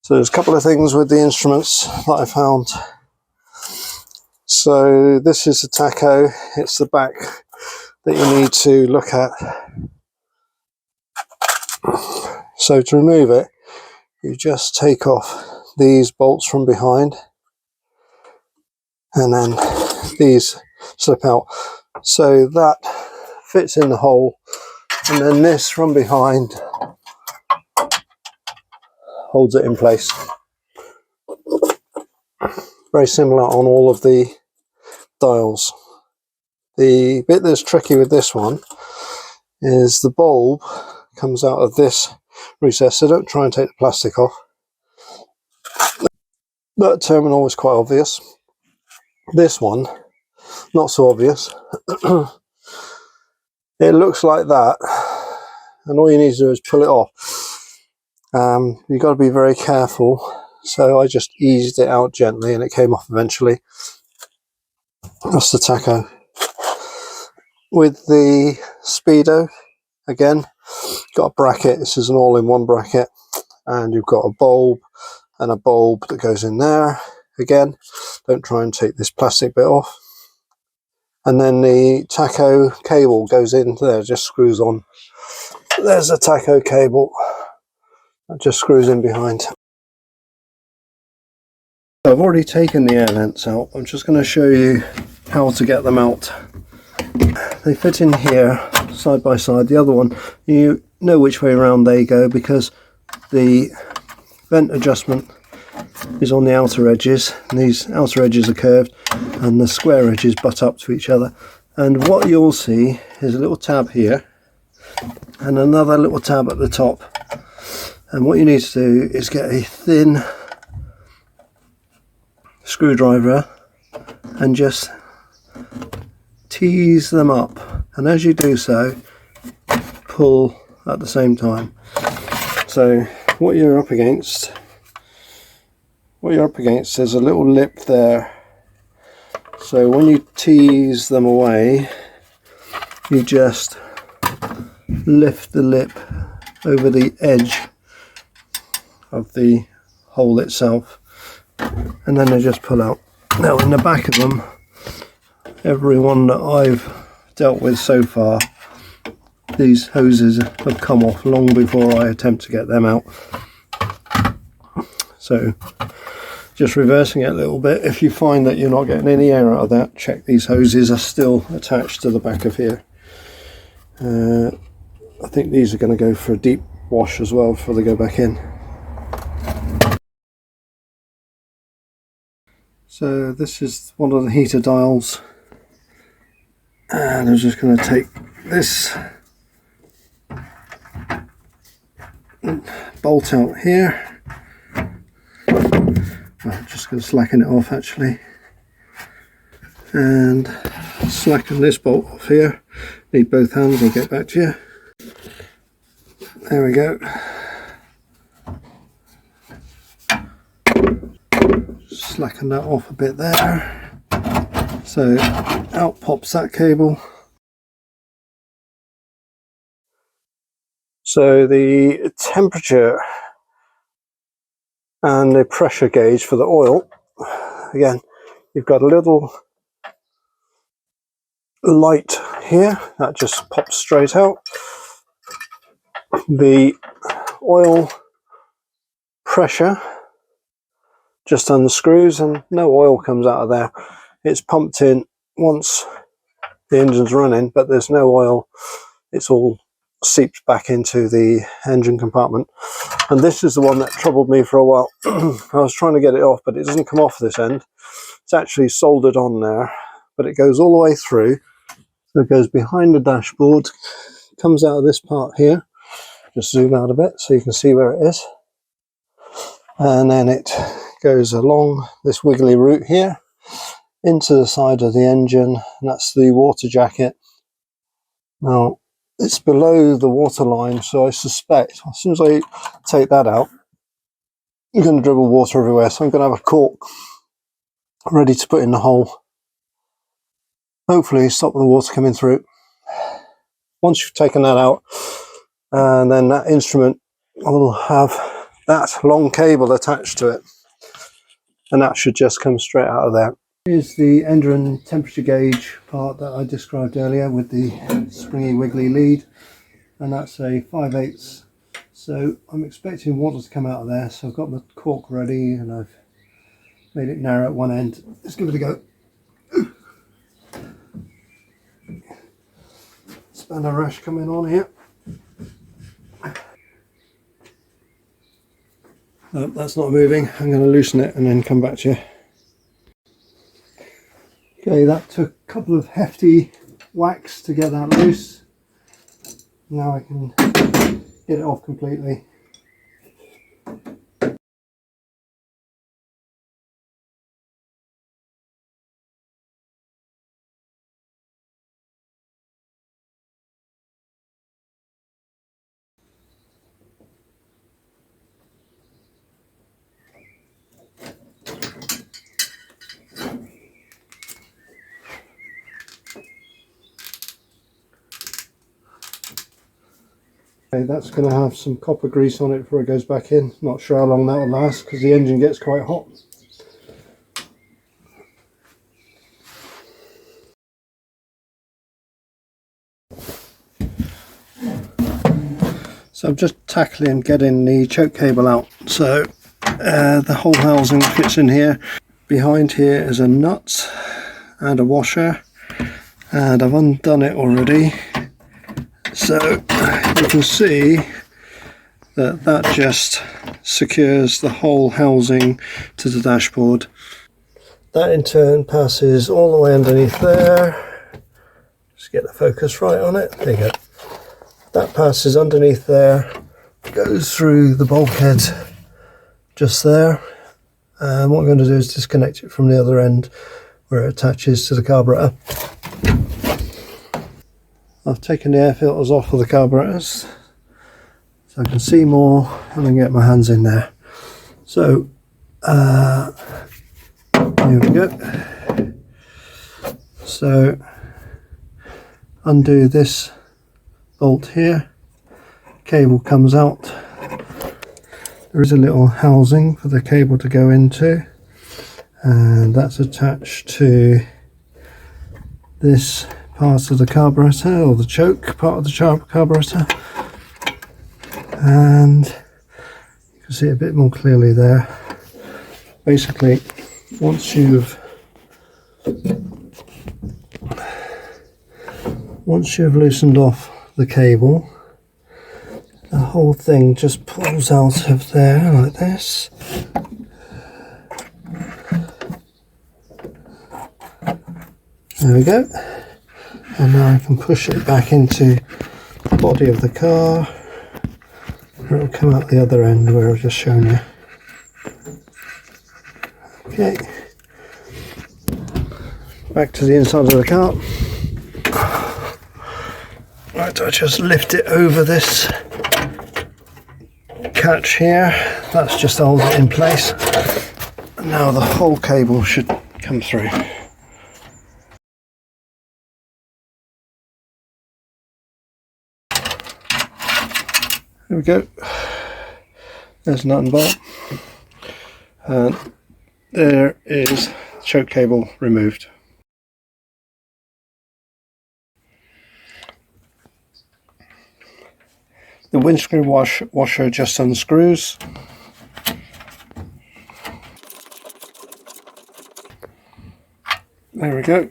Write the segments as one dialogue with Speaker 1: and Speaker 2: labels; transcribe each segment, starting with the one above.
Speaker 1: So there's a couple of things with the instruments that I found. So this is the tacho, it's the back that you need to look at. So to remove it, you just take off these bolts from behind, and then these slip out. So that fits in the hole, and then this from behind holds it in place. Very similar on all of the dials. The bit that's tricky with this one is the bulb comes out of this recess, so don't try and take the plastic off. That terminal is quite obvious. This one, not so obvious. It looks like that, and all you need to do is pull it off. You've got to be very careful, so I just eased it out gently and it came off eventually. That's the tacho. With the Speedo, again, got a bracket. This is an all-in-one bracket, and you've got a bulb and a bulb that goes in there. Again, don't try and take this plastic bit off. And then the tacho cable goes into there, just screws on. There's a tacho cable that just screws in behind. I've already taken the air vents out. I'm just going to show you how to get them out. They fit in here side by side. The other one, you know which way around they go because the vent adjustment is on the outer edges, and these outer edges are curved and the square edges butt up to each other. And what you'll see is a little tab here and another little tab at the top, and what you need to do is get a thin screwdriver and just tease them up, and as you do so pull at the same time. So what you're up against is a little lip there. So when you tease them away, you just lift the lip over the edge of the hole itself, and then they just pull out. Now in the back of them, every one that I've dealt with so far, these hoses have come off long before I attempt to get them out. So just reversing it a little bit, if you find that you're not getting any air out of that, check these hoses are still attached to the back of here. I think these are going to go for a deep wash as well before they go back in. So this is one of the heater dials, and I'm just going to take this bolt out here. I'm just going to slacken it off actually, and slacken this bolt off here. Need both hands, I'll get back to you. There we go. Slacken that off a bit there. So out pops that cable. So the temperature and the pressure gauge for the oil, again, you've got a little light here that just pops straight out. The oil pressure just unscrews and no oil comes out of there. It's pumped in once the engine's running, but there's no oil. It's all seeps back into the engine compartment. And this is the one that troubled me for a while. I was trying to get it off, but it doesn't come off this end. It's actually soldered on there, but it goes all the way through. So it goes behind the dashboard, comes out of this part here. Just zoom out a bit so you can see where it is. And then it goes along this wiggly route here into the side of the engine, and that's the water jacket. Now it's below the water line, so I suspect as soon as I take that out, I'm going to dribble water everywhere. So I'm going to have a cork ready to put in the hole. Hopefully stop the water coming through. Once you've taken that out, and then that instrument will have that long cable attached to it, and that should just come straight out of there. Here's the engine temperature gauge part that I described earlier with the springy wiggly lead, and that's a 5/8. So I'm expecting water to come out of there, so I've got my cork ready and I've made it narrow at one end. Let's give it a go. Spanner rash coming on here. No, that's not moving. I'm going to loosen it and then come back to you. Okay, that took a couple of hefty whacks to get that loose. Now I can get it off completely. Okay, that's going to have some copper grease on it before it goes back in. Not sure how long that will last because the engine gets quite hot. So I'm just tackling getting the choke cable out. So the whole housing fits in here. Behind here is a nut and a washer, and I've undone it already. So you can see that that just secures the whole housing to the dashboard. That in turn passes all the way underneath there. Just get the focus right on it. There you go. That passes underneath there, goes through the bulkhead just there. And what I'm going to do is disconnect it from the other end where it attaches to the carburetor. I've taken the air filters off of the carburetors so I can see more and then get my hands in there. So here we go. So undo this bolt here, cable comes out. There is a little housing for the cable to go into, and that's attached to this part of the carburetor, or the choke part of the carburetor, and you can see it a bit more clearly there. Basically, once you've loosened off the cable, the whole thing just pulls out of there like this. There we go. And now I can push it back into the body of the car. It'll come out the other end where I've just shown you. Okay. Back to the inside of the car. Right, I just lift it over this catch here. That's just to hold it in place. And now the whole cable should come through. There we go. There's nut and bolt. And there is choke cable removed. The windscreen washer just unscrews. There we go.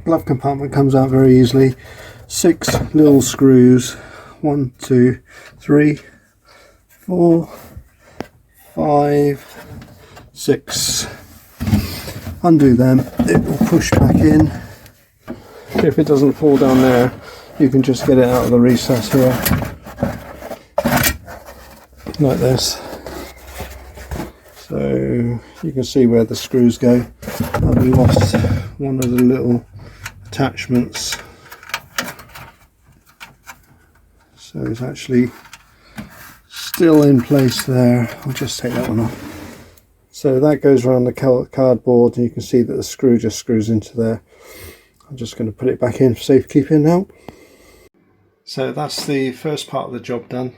Speaker 1: Glove compartment comes out very easily. 6 little screws. 1, 2, 3, 4, 5, 6. Undo them, it will push back in. If it doesn't fall down there, you can just get it out of the recess here, like this. So you can see where the screws go. I've lost one of the little attachments. So it's actually still in place there. I'll just take that one off. So that goes around the cardboard, and you can see that the screw just screws into there. I'm just going to put it back in for safekeeping now. So that's the first part of the job done.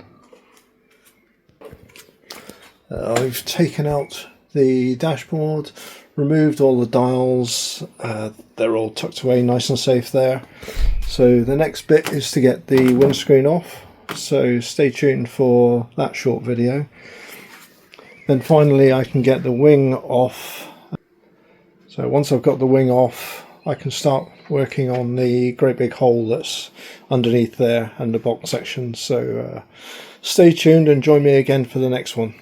Speaker 1: I've taken out the dashboard, removed all the dials, they're all tucked away nice and safe there. So the next bit is to get the windscreen off, so stay tuned for that short video. Then finally I can get the wing off. So once I've got the wing off, I can start working on the great big hole that's underneath there and the box section. So stay tuned and join me again for the next one.